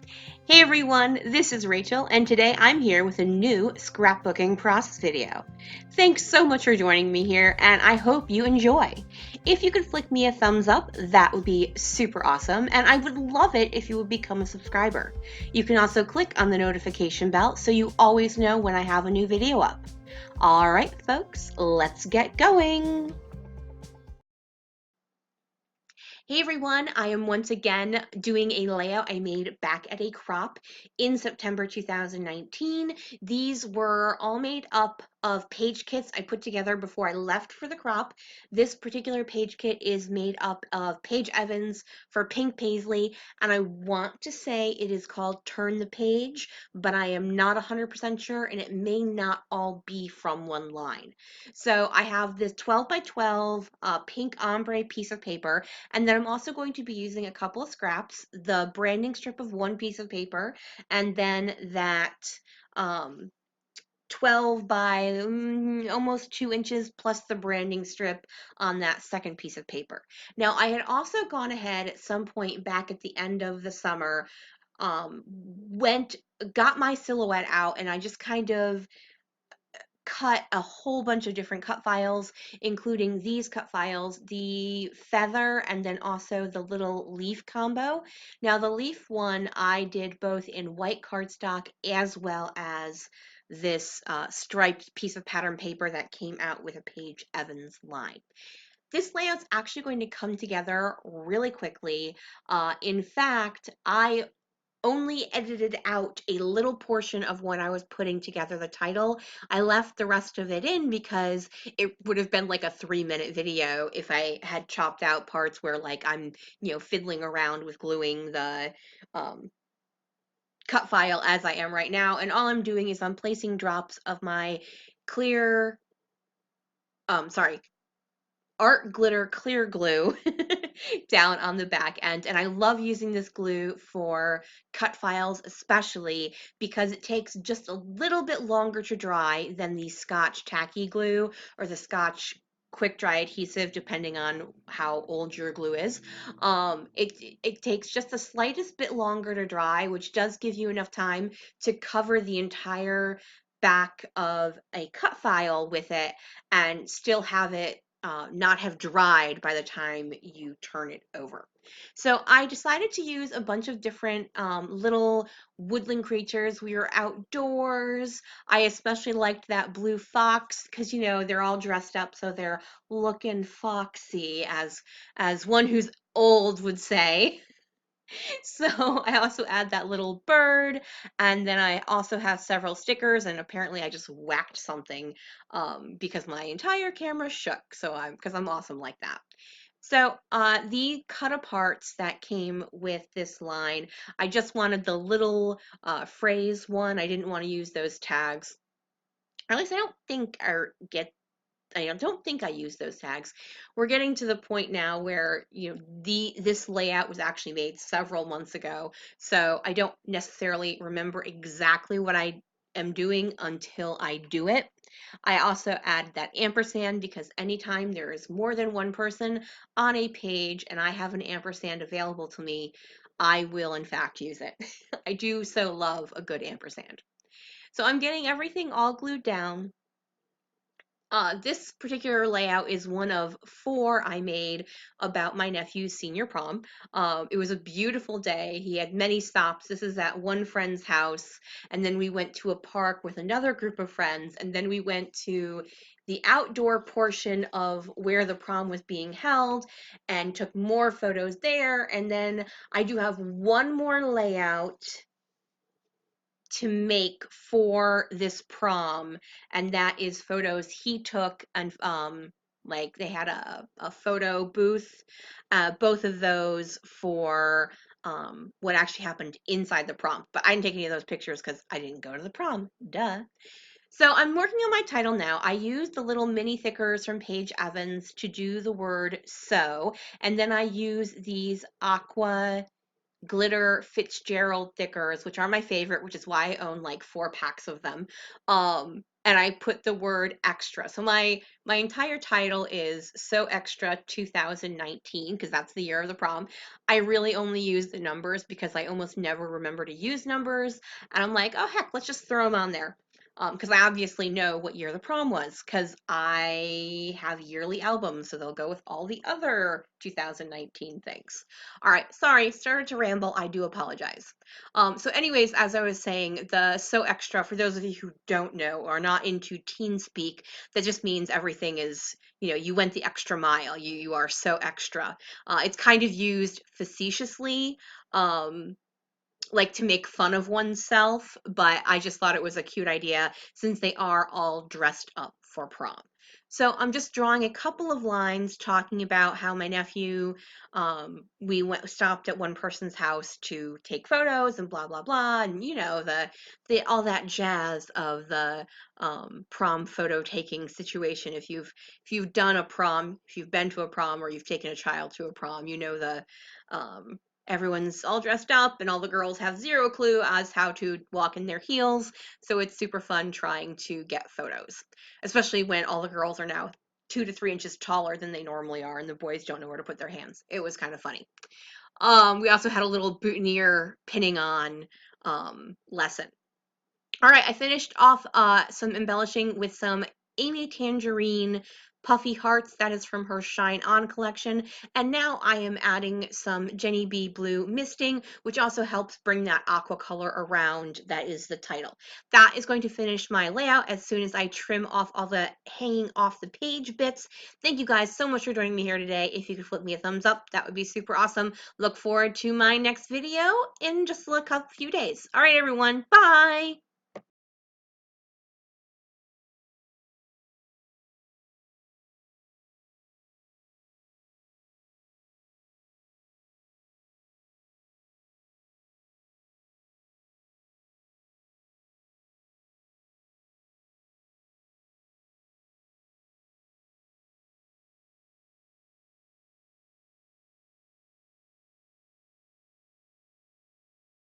Hey everyone, this is Rachel, and today I'm here with a new scrapbooking process video. Thanks so much for joining me here, and I hope you enjoy. If you could flick me a thumbs up, that would be super awesome, and I would love it if you would become a subscriber. You can also click on the notification bell so you always know when I have a new video up. Alright, folks, let's get going! Hey everyone, I am once again doing a layout I made back at a crop in September 2019. These were all made up of page kits I put together before I left for the crop. This particular page kit is made up of Paige Evans for Pink Paislee, and I want to say it is called Turn the Page, but I am not 100% sure, and it may not all be from one line. So I have this 12 by 12 pink ombre piece of paper, and then I'm also going to be using a couple of scraps, the branding strip of one piece of paper, and then that um, 12 by almost 2 inches plus the branding strip on that second piece of paper. Now, I had also gone ahead at some point back at the end of the summer, went, got my silhouette out, and I just kind of cut a whole bunch of different cut files, including these cut files, the feather, and then also the little leaf combo. Now, the leaf one I did both in white cardstock as well as this striped piece of pattern paper that came out with a Paige Evans line. This layout's actually going to come together really quickly. In fact, I only edited out a little portion of when I was putting together the title. I left the rest of it in because it would have been like a 3-minute video if I had chopped out parts where like I'm, fiddling around with gluing the um, cut file as I am right now. And all I'm doing is I'm placing drops of my clear, sorry, art glitter clear glue down on the back end. And I love using this glue for cut files, especially because it takes just a little bit longer to dry than the Scotch tacky glue or the Scotch quick dry adhesive, depending on how old your glue is. It takes just the slightest bit longer to dry, which does give you enough time to cover the entire back of a cut file with it and still have it not have dried by the time you turn it over. So I decided to use a bunch of different little woodland creatures. We were outdoors. I especially liked that blue fox because they're all dressed up, so they're looking foxy, as one who's old would say. So I also add that little bird, and then I also have several stickers, and apparently I just whacked something because my entire camera shook. So because I'm awesome like that. So the cut aparts that came with this line, I just wanted the little phrase one. I didn't want to use those tags. Or at least I don't think I don't think I use those tags. We're getting to the point now where, this layout was actually made several months ago, so I don't necessarily remember exactly what I am doing until I do it. I also add that ampersand because anytime there is more than one person on a page and I have an ampersand available to me, I will in fact use it. I do so love a good ampersand. So I'm getting everything all glued down. This particular layout is one of 4 I made about my nephew's senior prom. It was a beautiful day. He had many stops. This is at one friend's house, and then we went to a park with another group of friends, and then we went to the outdoor portion of where the prom was being held and took more photos there. And then I do have one more layout to make for this prom, and that is photos he took, and like they had a photo booth, both of those for what actually happened inside the prom, but I didn't take any of those pictures because I didn't go to the prom, duh. So I'm working on my title now. I used the little mini thickers from Paige Evans to do the word so, and then I use these aqua glitter Fitzgerald thickers, which are my favorite, which is why I own like 4 packs of them. and I put the word extra. So my entire title is So Extra 2019 because that's the year of the prom. I really only use the numbers because I almost never remember to use numbers, and I'm like, oh heck, let's just throw them on there. Because I obviously know what year the prom was because I have yearly albums, so they'll go with all the other 2019 things. All right, sorry, started to ramble. I do apologize. So anyways, as I was saying, the So Extra, for those of you who don't know or are not into teen speak, that just means everything is, you went the extra mile. You are so extra. It's kind of used facetiously. Um, like to make fun of oneself, but I just thought it was a cute idea since they are all dressed up for prom. So I'm just drawing a couple of lines talking about how my nephew, we stopped at one person's house to take photos and blah blah blah, and the all that jazz of the prom photo taking situation. If you've done a prom, if you've been to a prom, or you've taken a child to a prom, the um, everyone's all dressed up and all the girls have zero clue as how to walk in their heels. So it's super fun trying to get photos, especially when all the girls are now 2 to 3 inches taller than they normally are and the boys don't know where to put their hands. It was kind of funny. We also had a little boutonniere pinning on lesson. All right, I finished off some embellishing with some Amy Tangerine puffy hearts. That is from her Shine On collection. And now I am adding some Jenny B Blue misting, which also helps bring that aqua color around. That is the title. That is going to finish my layout as soon as I trim off all the hanging off the page bits. Thank you guys so much for joining me here today. If you could flip me a thumbs up, that would be super awesome. Look forward to my next video in just a few days. All right, everyone. Bye.